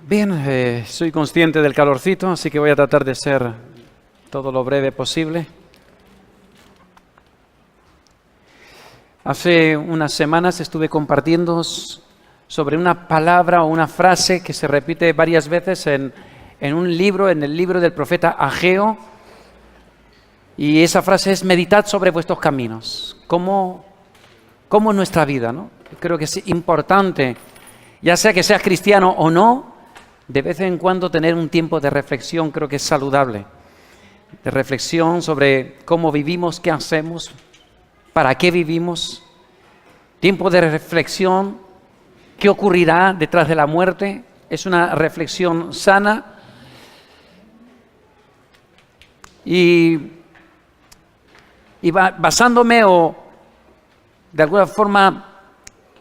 Bien, soy consciente del calorcito, así que voy a tratar de ser todo lo breve posible. Hace unas semanas estuve compartiendo sobre una palabra o una frase que se repite varias veces en un libro, en el libro del profeta Ageo, y esa frase es: meditad sobre vuestros caminos. ¿Cómo es nuestra vida, ¿no? Creo que es importante, ya sea que seas cristiano o no, de vez en cuando tener un tiempo de reflexión. Creo que es saludable, de reflexión sobre cómo vivimos, qué hacemos, para qué vivimos. Tiempo de reflexión, qué ocurrirá detrás de la muerte. Es una reflexión sana. Y basándome o de alguna forma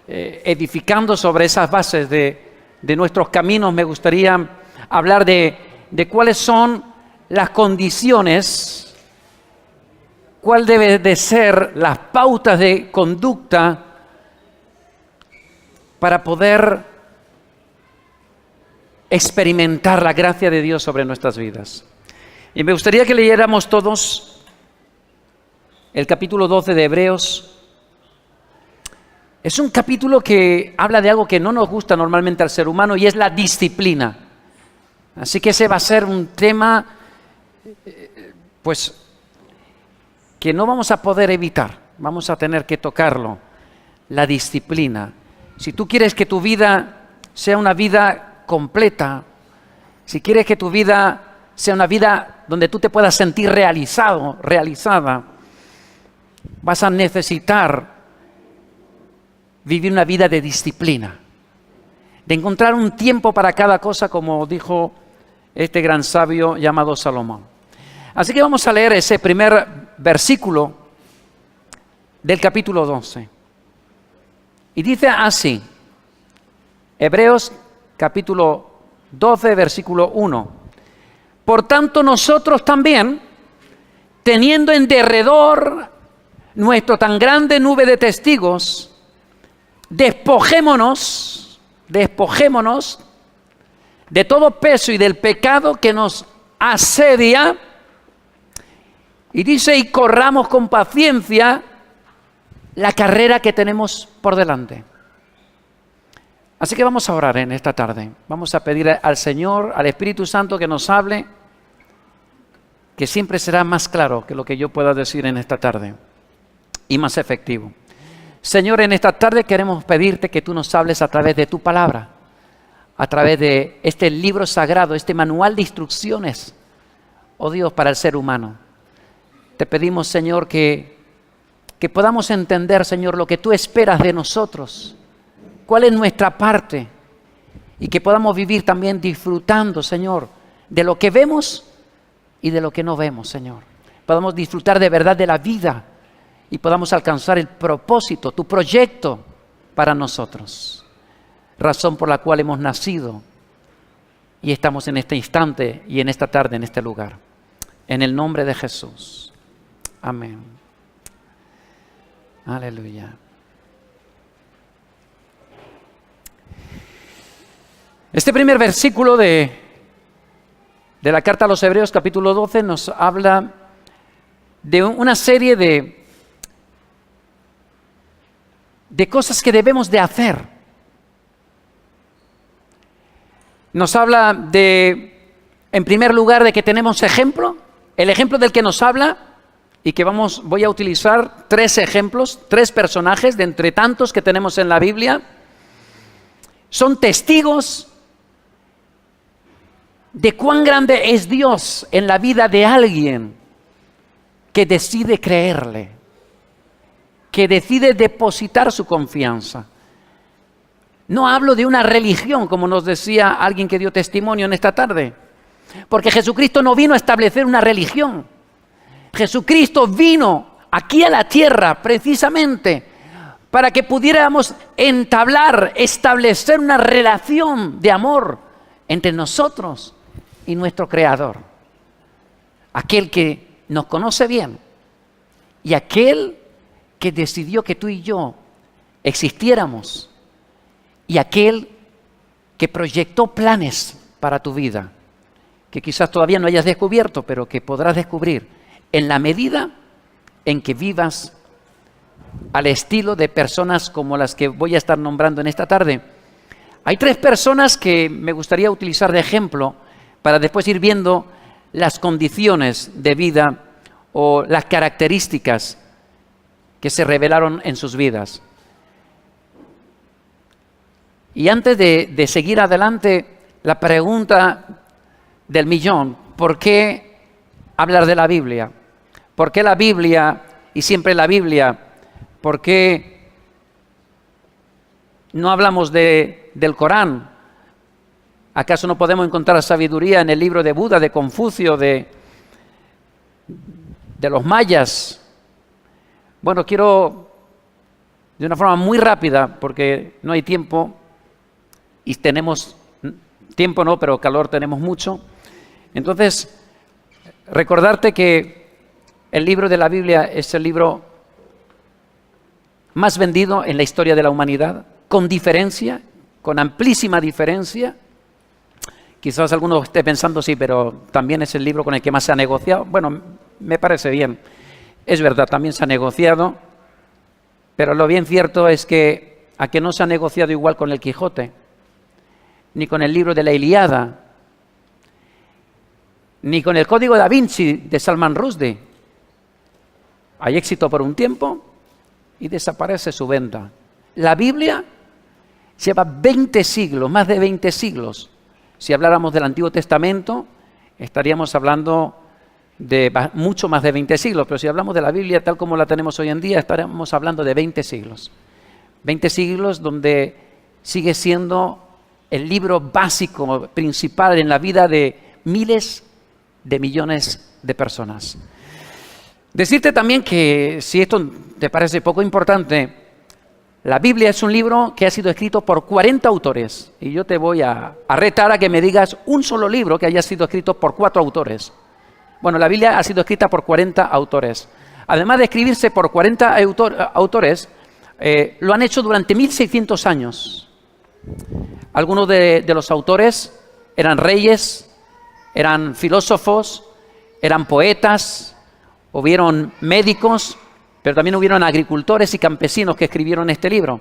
edificando sobre esas bases de nuestros caminos, me gustaría hablar de cuáles son las condiciones, cuál debe de ser las pautas de conducta para poder experimentar la gracia de Dios sobre nuestras vidas. Y me gustaría que leyéramos todos el capítulo 12 de Hebreos. Es un capítulo que habla de algo que no nos gusta normalmente al ser humano, y es la disciplina. Así que ese va a ser un tema, pues, que no vamos a poder evitar. Vamos a tener que tocarlo. La disciplina. Si tú quieres que tu vida sea una vida completa, si quieres que tu vida sea una vida donde tú te puedas sentir realizado, realizada, vas a necesitar vivir una vida de disciplina, de encontrar un tiempo para cada cosa, como dijo este gran sabio llamado Salomón. Así que vamos a leer ese primer versículo del capítulo 12. Y dice así, Hebreos capítulo 12, versículo 1. Por tanto, nosotros también, teniendo en derredor nuestra tan grande nube de testigos, despojémonos de todo peso y del pecado que nos asedia, y dice, y corramos con paciencia la carrera que tenemos por delante. Así que vamos a orar en esta tarde. Vamos a pedir al Señor, al Espíritu Santo, que nos hable, que siempre será más claro que lo que yo pueda decir en esta tarde, y más efectivo. Señor, en esta tarde queremos pedirte que tú nos hables a través de tu palabra, a través de este libro sagrado, este manual de instrucciones, oh Dios, para el ser humano. Te pedimos, Señor, que podamos entender, Señor, lo que tú esperas de nosotros, cuál es nuestra parte, y que podamos vivir también disfrutando, Señor, de lo que vemos y de lo que no vemos, Señor. Podamos disfrutar de verdad de la vida y podamos alcanzar el propósito, tu proyecto para nosotros. Razón por la cual hemos nacido y estamos en este instante y en esta tarde, en este lugar. En el nombre de Jesús. Amén. Aleluya. Este primer versículo de la carta a los Hebreos, capítulo 12, nos habla de una serie de cosas que debemos de hacer. Nos habla en primer lugar, de que tenemos ejemplo. El ejemplo del que nos habla, y que voy a utilizar 3 ejemplos, 3 personajes de entre tantos que tenemos en la Biblia. Son testigos de cuán grande es Dios en la vida de alguien que decide creerle, que decide depositar su confianza. No hablo de una religión, como nos decía alguien que dio testimonio en esta tarde, porque Jesucristo no vino a establecer una religión. Jesucristo vino aquí a la tierra precisamente para que pudiéramos establecer una relación de amor entre nosotros y nuestro Creador, aquel que nos conoce bien y aquel que decidió que tú y yo existiéramos, y aquel que proyectó planes para tu vida, que quizás todavía no hayas descubierto, pero que podrás descubrir en la medida en que vivas al estilo de personas como las que voy a estar nombrando en esta tarde. Hay 3 personas que me gustaría utilizar de ejemplo para después ir viendo las condiciones de vida o las características que se revelaron en sus vidas. Y antes de seguir adelante, la pregunta del millón: ¿por qué hablar de la Biblia? ¿Por qué la Biblia y siempre la Biblia? ¿Por qué no hablamos del Corán? ¿Acaso no podemos encontrar sabiduría en el libro de Buda, de Confucio, de los mayas? Bueno, quiero, de una forma muy rápida, porque no hay tiempo, y tenemos tiempo no, pero calor tenemos mucho. Entonces, recordarte que el libro de la Biblia es el libro más vendido en la historia de la humanidad, con diferencia, con amplísima diferencia. Quizás alguno esté pensando, sí, pero también es el libro con el que más se ha negociado. Bueno, me parece bien. Es verdad, también se ha negociado, pero lo bien cierto es que a que no se ha negociado igual con el Quijote, ni con el libro de la Ilíada, ni con el Código da Vinci de Salman Rushdie. Hay éxito por un tiempo y desaparece su venta. La Biblia lleva 20 siglos, más de 20 siglos. Si habláramos del Antiguo Testamento, estaríamos hablando de mucho más de 20 siglos, pero si hablamos de la Biblia tal como la tenemos hoy en día, estaremos hablando de 20 siglos. 20 siglos donde sigue siendo el libro básico, principal en la vida de miles de millones de personas. Decirte también que, si esto te parece poco importante, la Biblia es un libro que ha sido escrito por 40 autores. Y yo te voy a retar a que me digas un solo libro que haya sido escrito por 4 autores. Bueno, la Biblia ha sido escrita por 40 autores. Además de escribirse por 40 autores, lo han hecho durante 1600 años. Algunos de los autores eran reyes, eran filósofos, eran poetas, hubieron médicos, pero también hubieron agricultores y campesinos que escribieron este libro.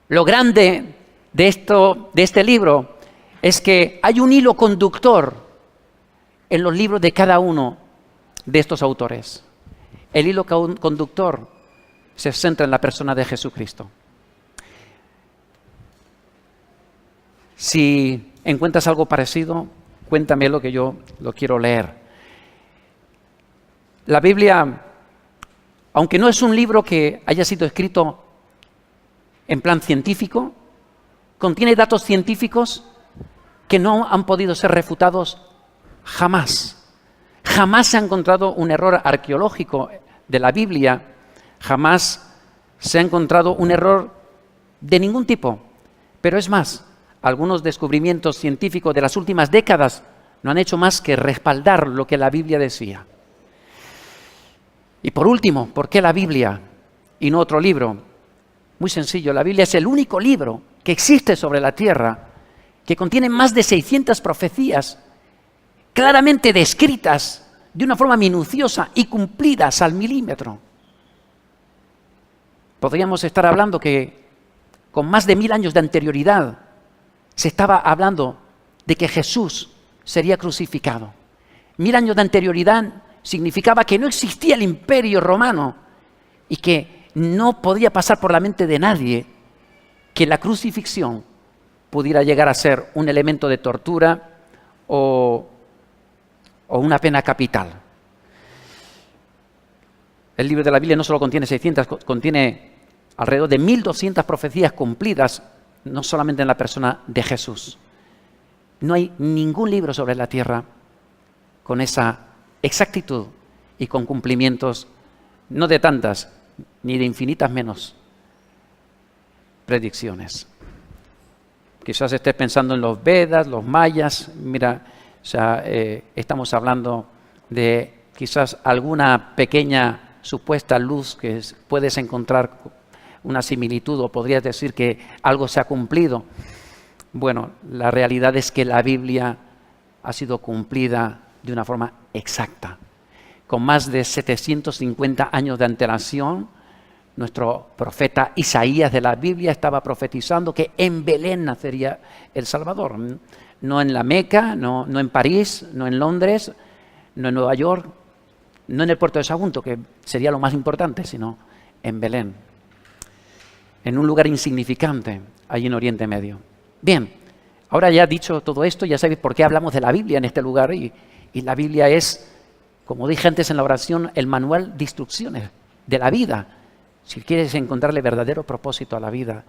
Lo grande de este libro es que hay un hilo conductor en los libros de cada uno de estos autores. El hilo conductor se centra en la persona de Jesucristo. Si encuentras algo parecido, cuéntamelo, que yo lo quiero leer. La Biblia, aunque no es un libro que haya sido escrito en plan científico, contiene datos científicos que no han podido ser refutados jamás. Jamás se ha encontrado un error arqueológico de la Biblia, jamás se ha encontrado un error de ningún tipo. Pero es más, algunos descubrimientos científicos de las últimas décadas no han hecho más que respaldar lo que la Biblia decía. Y por último, ¿por qué la Biblia y no otro libro? Muy sencillo, la Biblia es el único libro que existe sobre la tierra que contiene más de 600 profecías claramente descritas de una forma minuciosa y cumplidas al milímetro. Podríamos estar hablando que con más de 1000 años de anterioridad se estaba hablando de que Jesús sería crucificado. 1000 años de anterioridad significaba que no existía el imperio romano y que no podía pasar por la mente de nadie que la crucifixión pudiera llegar a ser un elemento de tortura o una pena capital. El libro de la Biblia no solo contiene 600, contiene alrededor de 1200 profecías cumplidas, no solamente en la persona de Jesús. No hay ningún libro sobre la tierra con esa exactitud y con cumplimientos, no de tantas, ni de infinitas menos predicciones. Quizás estés pensando en los Vedas, los mayas. Mira, o sea, estamos hablando de quizás alguna pequeña supuesta luz que puedes encontrar una similitud, o podrías decir que algo se ha cumplido. Bueno, la realidad es que la Biblia ha sido cumplida de una forma exacta. Con más de 750 años de antelación, nuestro profeta Isaías de la Biblia estaba profetizando que en Belén nacería el Salvador. No en la Meca, no en París, no en Londres, no en Nueva York, no en el puerto de Sagunto, que sería lo más importante, sino en Belén, en un lugar insignificante, allí en Oriente Medio. Bien, ahora ya dicho todo esto, ya sabéis por qué hablamos de la Biblia en este lugar, y la Biblia es, como dije antes en la oración, el manual de instrucciones de la vida, si quieres encontrarle verdadero propósito a la vida,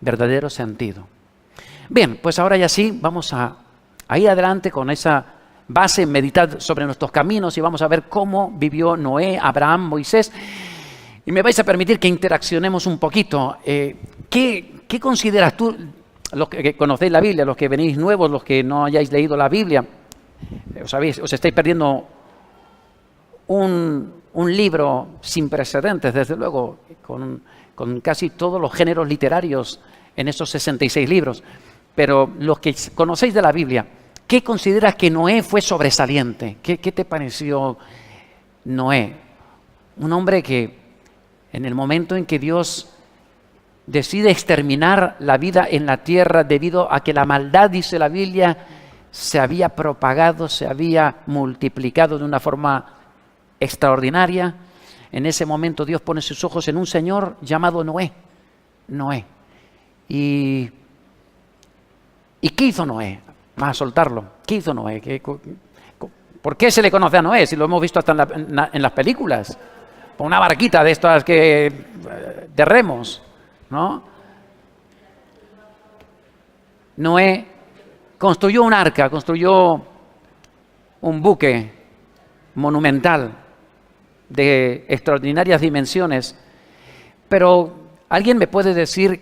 verdadero sentido. Bien, pues ahora ya sí, vamos a ir adelante con esa base, meditar sobre nuestros caminos y vamos a ver cómo vivió Noé, Abraham, Moisés. Y me vais a permitir que interaccionemos un poquito. ¿Qué consideras tú, los que conocéis la Biblia, los que venís nuevos, los que no hayáis leído la Biblia? Os estáis perdiendo un libro sin precedentes, desde luego, con casi todos los géneros literarios en esos 66 libros. Pero los que conocéis de la Biblia, ¿qué consideras que Noé fue sobresaliente? ¿Qué te pareció Noé? Un hombre que en el momento en que Dios decide exterminar la vida en la tierra debido a que la maldad, dice la Biblia, se había propagado, se había multiplicado de una forma extraordinaria, en ese momento Dios pone sus ojos en un señor llamado Noé. ¿Y qué hizo Noé? Vamos a soltarlo. ¿Qué hizo Noé? ¿Por qué se le conoce a Noé? Si lo hemos visto hasta en las películas. Una barquita de estas de remos, ¿no? Noé construyó un arca, construyó un buque monumental de extraordinarias dimensiones. Pero ¿alguien me puede decir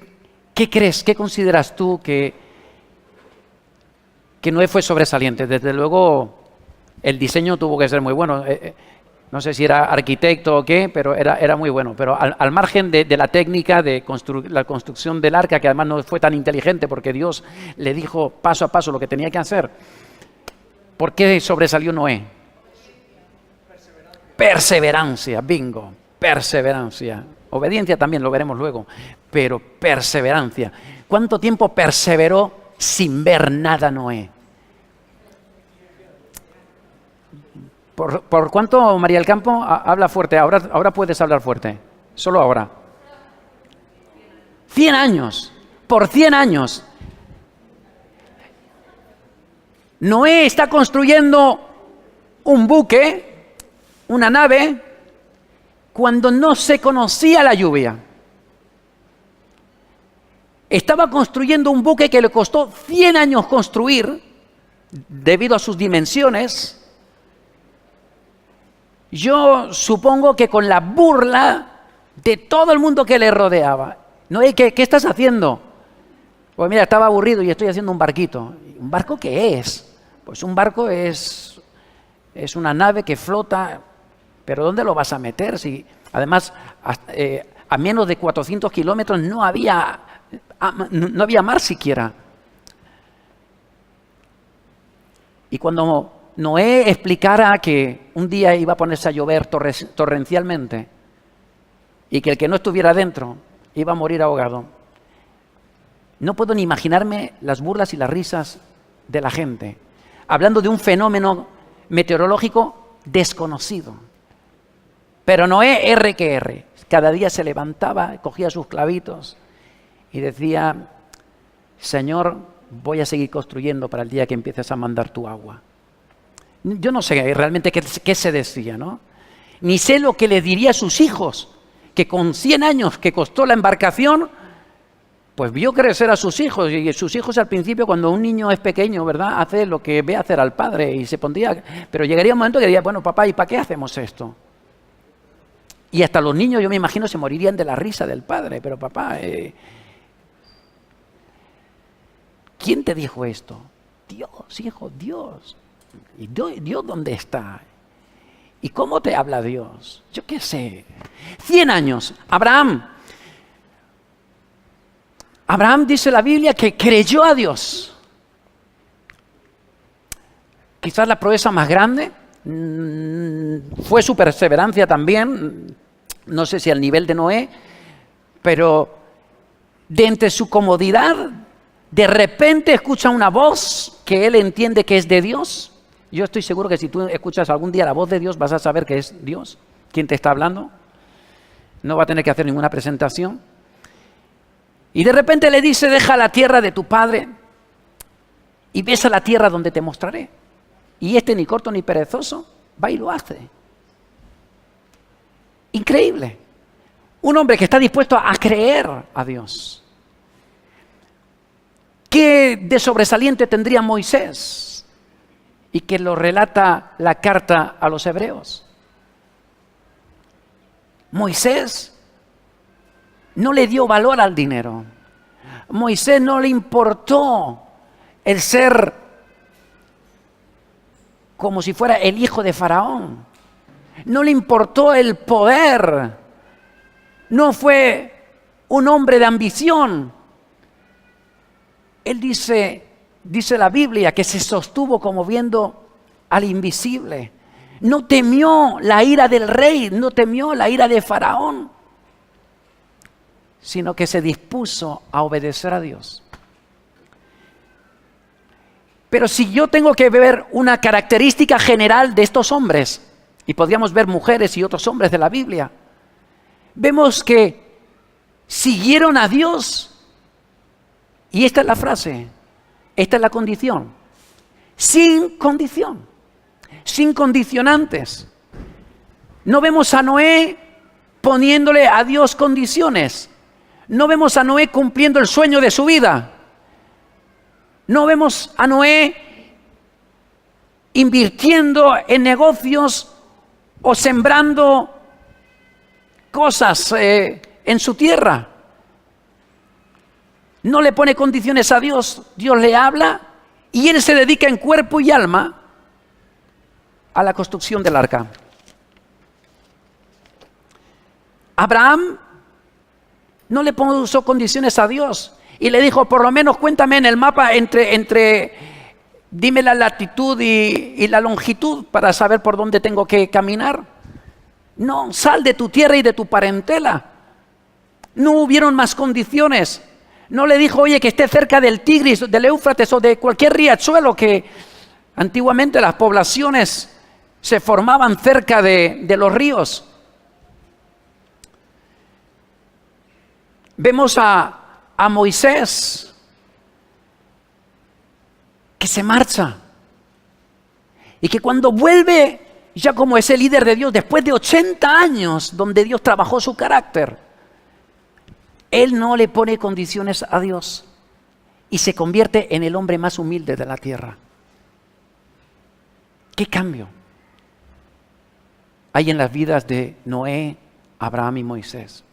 qué crees, qué consideras tú que Noé fue sobresaliente? Desde luego el diseño tuvo que ser muy bueno. No sé si era arquitecto o qué, pero era muy bueno. Pero al margen de la técnica de la construcción del arca, que además no fue tan inteligente porque Dios le dijo paso a paso lo que tenía que hacer, ¿por qué sobresalió Noé? Perseverancia, bingo, perseverancia. Obediencia también lo veremos luego, pero perseverancia. ¿Cuánto tiempo perseveró sin ver nada Noé? ¿Por cuánto, María del Campo? Habla fuerte, ahora puedes hablar fuerte, solo ahora. 100 años, por 100 años. Noé está construyendo un buque, una nave, cuando no se conocía la lluvia. Estaba construyendo un buque que le costó 100 años construir, debido a sus dimensiones. Yo supongo que con la burla de todo el mundo que le rodeaba. Noé, ¿qué estás haciendo? Pues mira, estaba aburrido y estoy haciendo un barquito. ¿Un barco qué es? Pues un barco es una nave que flota. ¿Pero dónde lo vas a meter? Si además a menos de 400 kilómetros no había mar siquiera. Y cuando Noé explicara que un día iba a ponerse a llover torrencialmente y que el que no estuviera dentro iba a morir ahogado, no puedo ni imaginarme las burlas y las risas de la gente, hablando de un fenómeno meteorológico desconocido. Pero Noé, R que R, cada día se levantaba, cogía sus clavitos y decía: Señor, voy a seguir construyendo para el día que empieces a mandar tu agua. Yo no sé realmente qué se decía, ¿no? Ni sé lo que le diría a sus hijos, que con 100 años que costó la embarcación, pues vio crecer a sus hijos. Y sus hijos al principio, cuando un niño es pequeño, ¿verdad?, hace lo que ve hacer al padre y se pondría. Pero llegaría un momento que diría: bueno, papá, ¿y para qué hacemos esto? Y hasta los niños, yo me imagino, se morirían de la risa del padre. Pero papá, ¿quién te dijo esto? Dios, hijo, Dios. ¿Y Dios dónde está? ¿Y cómo te habla Dios? Yo qué sé. 100 años. Abraham Abraham, dice la Biblia, que creyó a Dios. Quizás la proeza más grande fue su perseverancia también, no sé si al nivel de Noé, pero de entre su comodidad, de repente escucha una voz que él entiende que es de Dios. Yo estoy seguro que si tú escuchas algún día la voz de Dios, vas a saber que es Dios quien te está hablando. No va a tener que hacer ninguna presentación. Y de repente le dice, deja la tierra de tu padre y ves a la tierra donde te mostraré. Y ni corto ni perezoso va y lo hace. Increíble. Un hombre que está dispuesto a creer a Dios. ¿Qué de sobresaliente tendría Moisés? Y que lo relata la carta a los hebreos. Moisés no le dio valor al dinero. Moisés no le importó el ser como si fuera el hijo de Faraón. No le importó el poder. No fue un hombre de ambición. Él dice la Biblia, que se sostuvo como viendo al invisible. No temió la ira del rey, no temió la ira de Faraón, sino que se dispuso a obedecer a Dios. Pero si yo tengo que ver una característica general de estos hombres, y podríamos ver mujeres y otros hombres de la Biblia, vemos que siguieron a Dios. Y esta es la frase, esta es la condición. Sin condición, sin condicionantes. No vemos a Noé poniéndole a Dios condiciones. No vemos a Noé cumpliendo el sueño de su vida. No vemos a Noé invirtiendo en negocios o sembrando cosas en su tierra. No le pone condiciones a Dios. Dios le habla y él se dedica en cuerpo y alma a la construcción del arca. Abraham no le puso condiciones a Dios y le dijo, por lo menos cuéntame en el mapa dime la latitud y la longitud para saber por dónde tengo que caminar. No, sal de tu tierra y de tu parentela. No hubieron más condiciones. No le dijo, oye, que esté cerca del Tigris, del Éufrates o de cualquier riachuelo, que antiguamente las poblaciones se formaban cerca de los ríos. Vemos a Moisés que se marcha y que cuando vuelve ya como ese líder de Dios, después de 80 años donde Dios trabajó su carácter, él no le pone condiciones a Dios y se convierte en el hombre más humilde de la tierra. ¿Qué cambio hay en las vidas de Noé, Abraham y Moisés?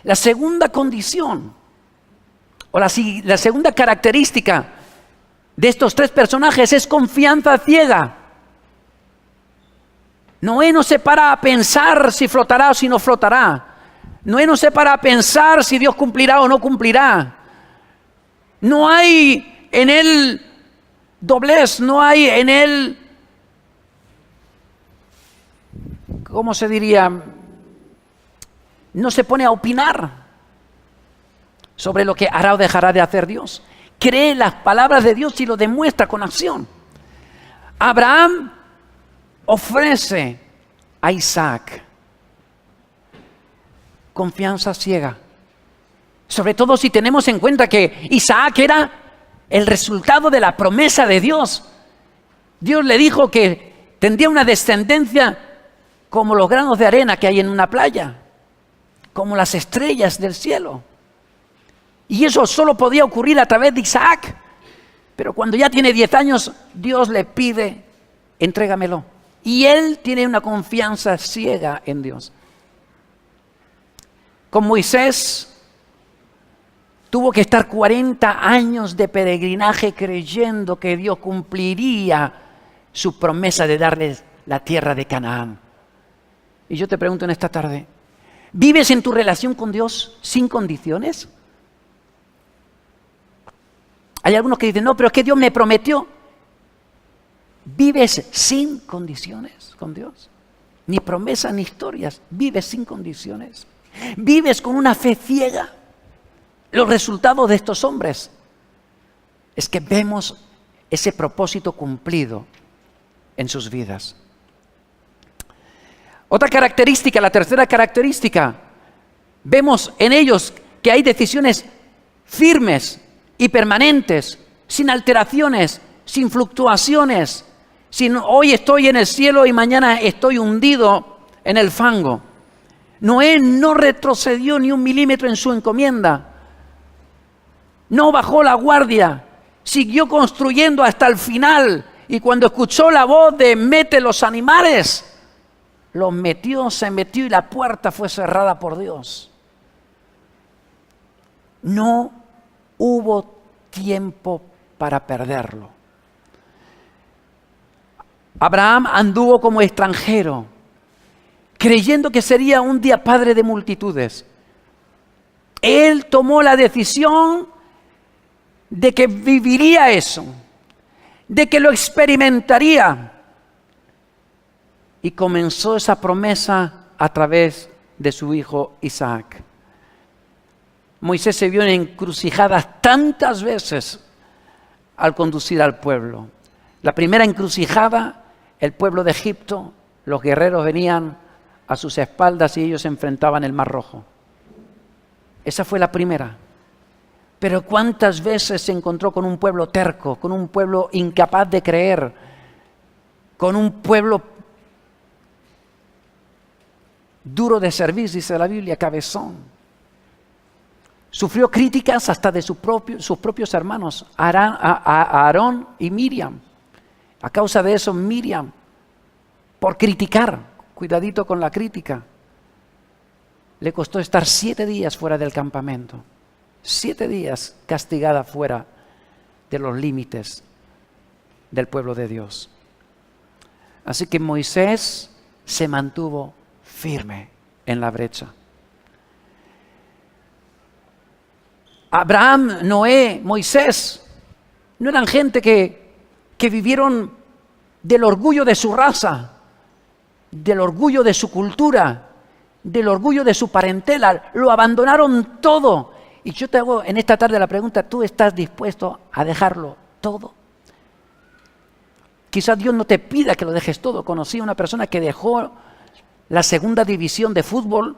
La segunda condición, o la segunda característica de estos tres personajes es confianza ciega. Noé no se para a pensar si flotará o si no flotará. Noé no se para a pensar si Dios cumplirá o no cumplirá. No hay en él doblez, no hay en él, ¿cómo se diría? No se pone a opinar sobre lo que hará o dejará de hacer Dios. Cree las palabras de Dios y lo demuestra con acción. Abraham ofrece a Isaac. Confianza ciega. Sobre todo si tenemos en cuenta que Isaac era el resultado de la promesa de Dios. Dios le dijo que tendría una descendencia como los granos de arena que hay en una playa, como las estrellas del cielo. Y eso solo podía ocurrir a través de Isaac. Pero cuando ya tiene 10 años, Dios le pide, entrégamelo. Y él tiene una confianza ciega en Dios. Con Moisés tuvo que estar 40 años de peregrinaje creyendo que Dios cumpliría su promesa de darles la tierra de Canaán. Y yo te pregunto en esta tarde, ¿vives en tu relación con Dios sin condiciones? Hay algunos que dicen, no, pero es que Dios me prometió. Vives sin condiciones con Dios. Ni promesas ni historias. Vives sin condiciones. Vives con una fe ciega. Los resultados de estos hombres es que vemos ese propósito cumplido en sus vidas. Otra característica, la tercera característica, vemos en ellos que hay decisiones firmes y permanentes, sin alteraciones, sin fluctuaciones, sin hoy estoy en el cielo y mañana estoy hundido en el fango. Noé no retrocedió ni un milímetro en su encomienda, no bajó la guardia, siguió construyendo hasta el final y cuando escuchó la voz de mete los animales, los metió, se metió y la puerta fue cerrada por Dios. No hubo tiempo para perderlo. Abraham anduvo como extranjero, creyendo que sería un día padre de multitudes. Él tomó la decisión de que viviría eso, de que lo experimentaría. Y comenzó esa promesa a través de su hijo Isaac. Moisés se vio en encrucijadas tantas veces al conducir al pueblo. La primera encrucijada, el pueblo de Egipto, los guerreros venían a sus espaldas y ellos enfrentaban el Mar Rojo. Esa fue la primera. Pero ¿cuántas veces se encontró con un pueblo terco, con un pueblo incapaz de creer, con un pueblo duro de servir, dice la Biblia, cabezón? Sufrió críticas hasta de sus propios hermanos, Aarón y Miriam. A causa de eso, Miriam, por criticar, cuidadito con la crítica, le costó estar 7 días fuera del campamento. 7 días castigada fuera de los límites del pueblo de Dios. Así que Moisés se mantuvo firme en la brecha. Abraham, Noé, Moisés, no eran gente que vivieron del orgullo de su raza, del orgullo de su cultura, del orgullo de su parentela. Lo abandonaron todo. Y yo te hago en esta tarde la pregunta, ¿tú estás dispuesto a dejarlo todo? Quizás Dios no te pida que lo dejes todo. Conocí a una persona que dejó la segunda división de fútbol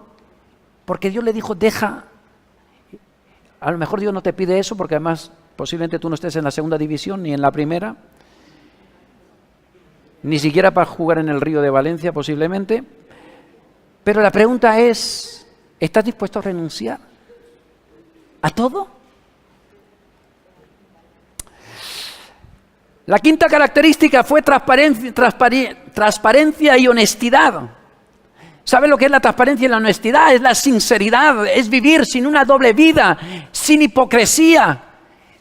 porque Dios le dijo, deja. A lo mejor Dios no te pide eso porque además posiblemente tú no estés en la segunda división ni en la primera, ni siquiera para jugar en el Río de Valencia posiblemente. Pero la pregunta es, ¿estás dispuesto a renunciar a todo? La quinta característica fue transparencia y honestidad. ¿Sabe lo que es la transparencia y la honestidad? Es la sinceridad, es vivir sin una doble vida, sin hipocresía.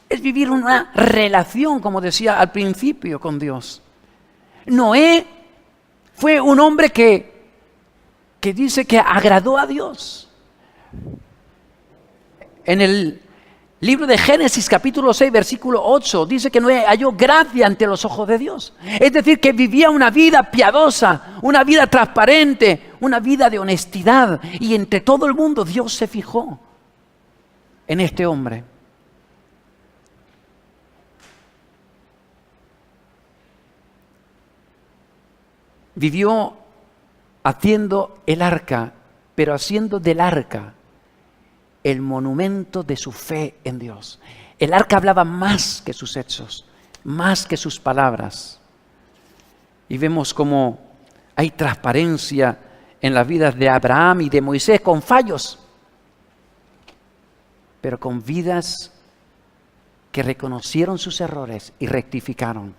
Es vivir una relación, como decía al principio, con Dios. Noé fue un hombre que dice que agradó a Dios. En el libro de Génesis, capítulo 6, versículo 8, dice que Noé halló gracia ante los ojos de Dios. Es decir, que vivía una vida piadosa, una vida transparente, una vida de honestidad. Y entre todo el mundo Dios se fijó en este hombre. Vivió haciendo el arca, pero haciendo del arca el monumento de su fe en Dios. El arca hablaba más que sus hechos, más que sus palabras. Y vemos cómo hay transparencia en las vidas de Abraham y de Moisés, con fallos, pero con vidas que reconocieron sus errores y rectificaron.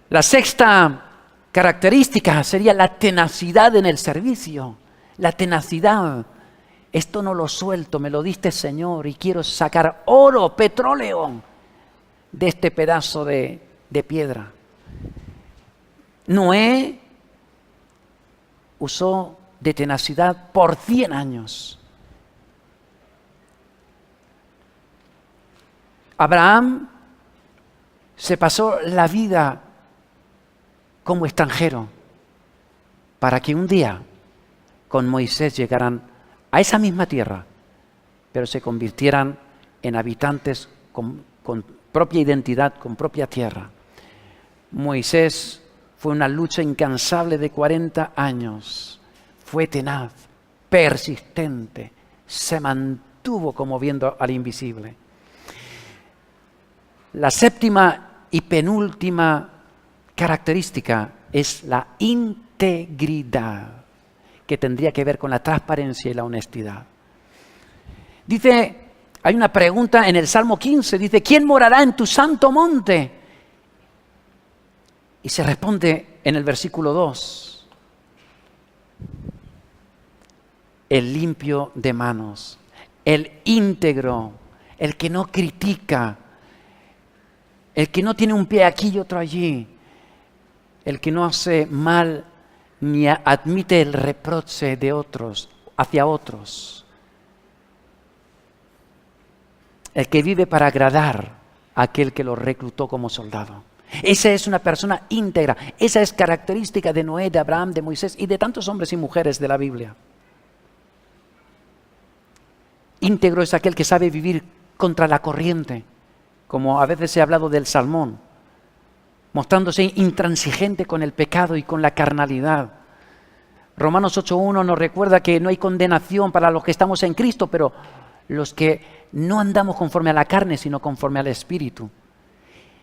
La sexta característica sería la tenacidad en el servicio. La tenacidad. Esto no lo suelto, me lo diste, Señor, y quiero sacar oro, petróleo de este pedazo de piedra. Noé usó de tenacidad por 100 años. Abraham se pasó la vida como extranjero para que un día con Moisés llegaran a esa misma tierra, pero se convirtieran en habitantes con propia identidad, con propia tierra. Moisés fue una lucha incansable de 40 años. Fue tenaz, persistente, se mantuvo como viendo al invisible. La séptima y penúltima característica es la integridad, que tendría que ver con la transparencia y la honestidad. Dice, hay una pregunta en el Salmo 15, dice, ¿quién morará en tu santo monte? Y se responde en el versículo 2, el limpio de manos, el íntegro, el que no critica, el que no tiene un pie aquí y otro allí, el que no hace mal ni admite el reproche de otros hacia otros, el que vive para agradar a aquel que lo reclutó como soldado. Esa es una persona íntegra. Esa es característica de Noé, de Abraham, de Moisés y de tantos hombres y mujeres de la Biblia. Íntegro es aquel que sabe vivir contra la corriente, como a veces se ha hablado del Salmón, mostrándose intransigente con el pecado y con la carnalidad. Romanos 8:1 nos recuerda que no hay condenación para los que estamos en Cristo, pero los que no andamos conforme a la carne, sino conforme al Espíritu.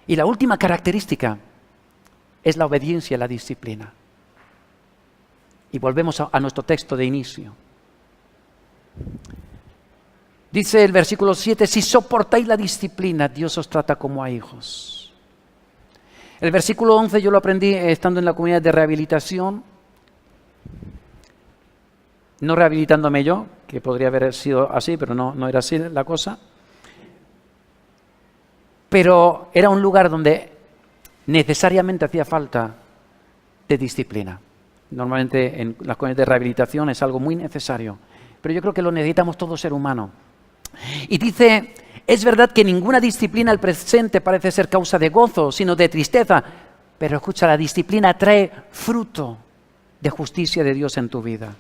Y la última característica es la obediencia y la disciplina. Y volvemos a nuestro texto de inicio. Dice el versículo 7, si soportáis la disciplina, Dios os trata como a hijos. El versículo 11 yo lo aprendí estando en la comunidad de rehabilitación, no rehabilitándome yo, que podría haber sido así, pero no era así la cosa. Pero era un lugar donde necesariamente hacía falta de disciplina. Normalmente en las comunidades de rehabilitación es algo muy necesario, pero yo creo que lo necesitamos todo ser humano. Y dice, es verdad que ninguna disciplina al presente parece ser causa de gozo, sino de tristeza, pero escucha, la disciplina trae fruto de justicia de Dios en tu vida.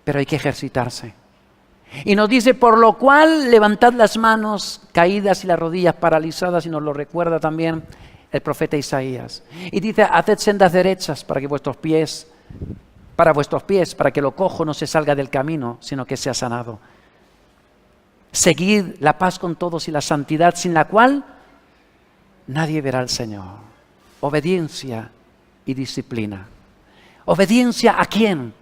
Pero hay que ejercitarse. Y nos dice, por lo cual levantad las manos caídas y las rodillas paralizadas, y nos lo recuerda también el profeta Isaías. Y dice, haced sendas derechas para vuestros pies, para que lo cojo no se salga del camino, sino que sea sanado. Seguid la paz con todos y la santidad, sin la cual nadie verá al Señor. Obediencia y disciplina. ¿Obediencia a quién?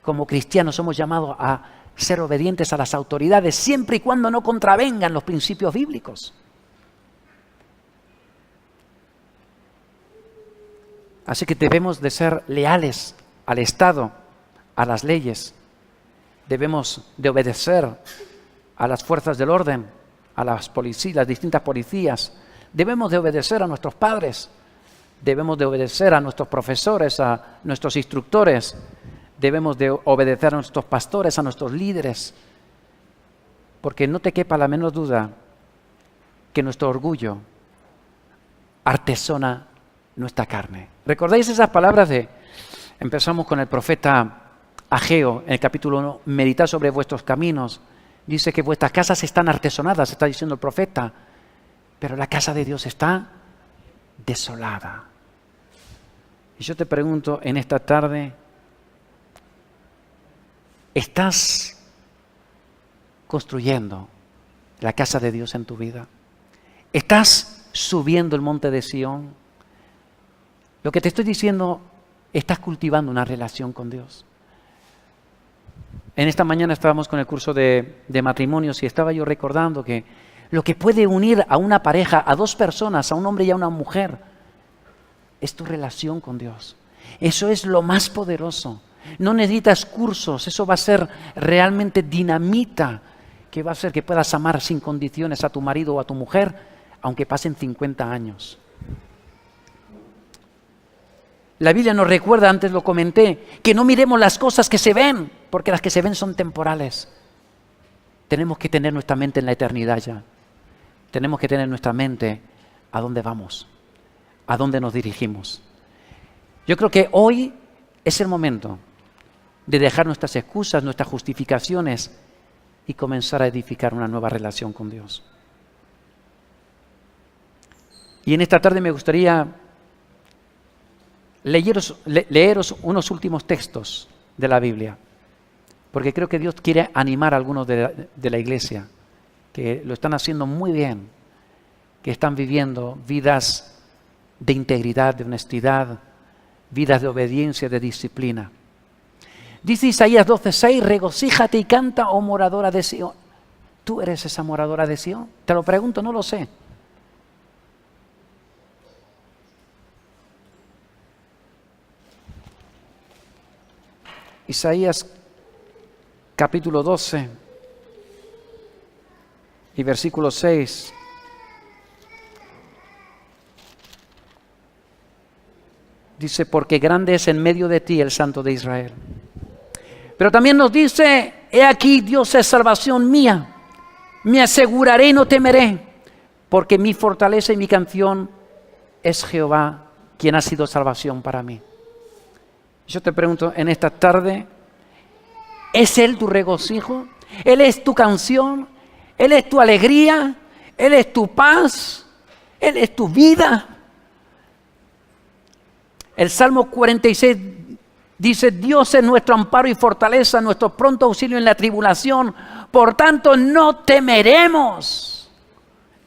Como cristianos somos llamados a ser obedientes a las autoridades, siempre y cuando no contravengan los principios bíblicos. Así que debemos de ser leales al Estado, a las leyes. Debemos de obedecer a las fuerzas del orden, a las policías, las distintas policías. Debemos de obedecer a nuestros padres. Debemos de obedecer a nuestros profesores, a nuestros instructores. Debemos de obedecer a nuestros pastores, a nuestros líderes. Porque no te quepa la menor duda que nuestro orgullo artesona nuestra carne. ¿Recordáis esas palabras empezamos con el profeta Ageo, en el capítulo 1, meditad sobre vuestros caminos. Dice que vuestras casas están artesonadas, está diciendo el profeta, pero la casa de Dios está desolada. Y yo te pregunto en esta tarde, ¿estás construyendo la casa de Dios en tu vida? ¿Estás subiendo el monte de Sión? Lo que te estoy diciendo, estás cultivando una relación con Dios. En esta mañana estábamos con el curso de matrimonios y estaba yo recordando que lo que puede unir a una pareja, a dos personas, a un hombre y a una mujer, es tu relación con Dios. Eso es lo más poderoso. No necesitas cursos, eso va a ser realmente dinamita, que va a hacer que puedas amar sin condiciones a tu marido o a tu mujer, aunque pasen 50 años. La Biblia nos recuerda, antes lo comenté, que no miremos las cosas que se ven, porque las que se ven son temporales. tenemos que tener nuestra mente en la eternidad ya. Tenemos que tener nuestra mente a dónde vamos, a dónde nos dirigimos. Yo creo que hoy es el momento de dejar nuestras excusas, nuestras justificaciones y comenzar a edificar una nueva relación con Dios. Y en esta tarde me gustaría leeros unos últimos textos de la Biblia, porque creo que Dios quiere animar a algunos de la iglesia que lo están haciendo muy bien, que están viviendo vidas de integridad, de honestidad, vidas de obediencia, de disciplina. Dice Isaías 12:6, regocíjate y canta, oh moradora de Sión. ¿Tú eres esa moradora de Sión? Te lo pregunto, no lo sé. Isaías capítulo 12 y versículo 6. Dice, porque grande es en medio de ti el Santo de Israel. Pero también nos dice, he aquí Dios es salvación mía, me aseguraré y no temeré, porque mi fortaleza y mi canción es Jehová, quien ha sido salvación para mí. Yo te pregunto en esta tarde, ¿es Él tu regocijo? ¿Él es tu canción? ¿Él es tu alegría? ¿Él es tu paz? ¿Él es tu vida? El Salmo 46 dice, Dios es nuestro amparo y fortaleza, nuestro pronto auxilio en la tribulación, por tanto no temeremos.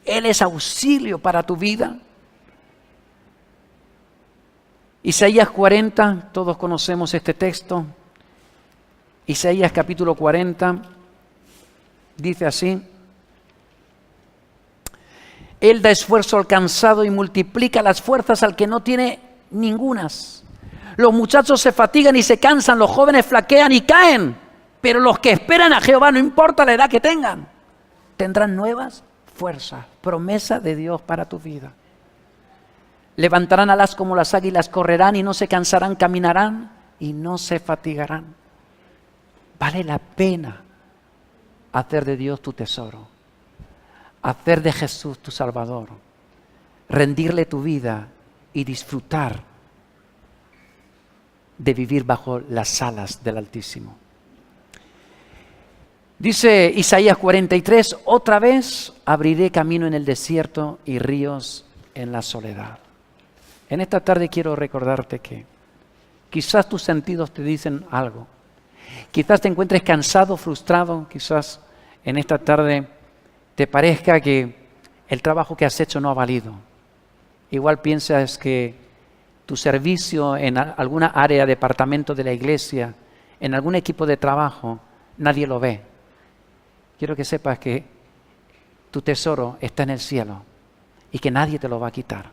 Él es auxilio para tu vida. Isaías 40, todos conocemos este texto. Isaías capítulo 40, dice así, Él da esfuerzo al cansado y multiplica las fuerzas al que no tiene ningunas. Los muchachos se fatigan y se cansan, los jóvenes flaquean y caen, pero los que esperan a Jehová, no importa la edad que tengan, tendrán nuevas fuerzas, promesa de Dios para tu vida. Levantarán alas como las águilas, correrán y no se cansarán, caminarán y no se fatigarán. Vale la pena hacer de Dios tu tesoro, hacer de Jesús tu Salvador, rendirle tu vida y disfrutar de vivir bajo las alas del Altísimo. Dice Isaías 43, otra vez abriré camino en el desierto y ríos en la soledad. En esta tarde quiero recordarte que quizás tus sentidos te dicen algo. Quizás te encuentres cansado, frustrado, quizás en esta tarde te parezca que el trabajo que has hecho no ha valido. Igual piensas que tu servicio en alguna área, departamento de la iglesia, en algún equipo de trabajo, nadie lo ve. Quiero que sepas que tu tesoro está en el cielo y que nadie te lo va a quitar.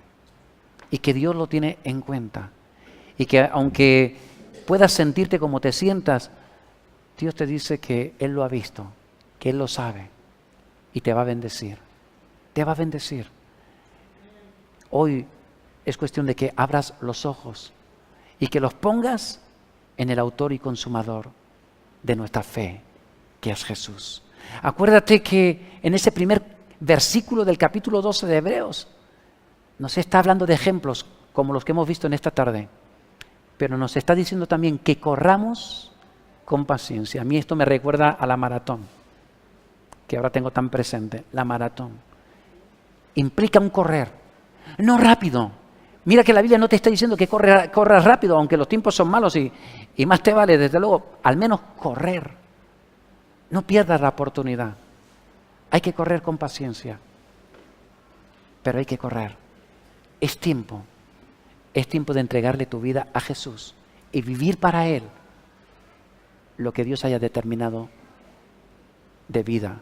Y que Dios lo tiene en cuenta. Y que aunque puedas sentirte como te sientas, Dios te dice que Él lo ha visto, que Él lo sabe y te va a bendecir. Te va a bendecir. Hoy es cuestión de que abras los ojos y que los pongas en el autor y consumador de nuestra fe, que es Jesús. Acuérdate que en ese primer versículo del capítulo 12 de Hebreos nos está hablando de ejemplos como los que hemos visto en esta tarde, pero nos está diciendo también que corramos con paciencia. A mí esto me recuerda a la maratón, que ahora tengo tan presente. La maratón implica un correr, no rápido. Mira que la Biblia no te está diciendo que corras rápido, aunque los tiempos son malos y más te vale, desde luego, al menos correr. No pierdas la oportunidad. Hay que correr con paciencia, pero hay que correr. Es tiempo de entregarle tu vida a Jesús y vivir para Él lo que Dios haya determinado de vida,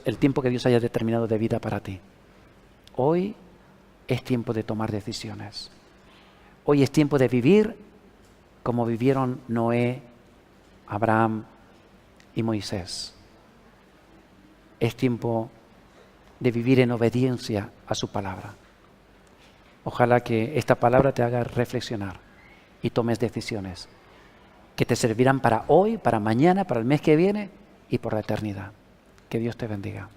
el tiempo que Dios haya determinado de vida para ti. Hoy es tiempo de tomar decisiones. Hoy es tiempo de vivir como vivieron Noé, Abraham y Moisés. Es tiempo de vivir en obediencia a su palabra. Ojalá que esta palabra te haga reflexionar y tomes decisiones que te servirán para hoy, para mañana, para el mes que viene y por la eternidad. Que Dios te bendiga.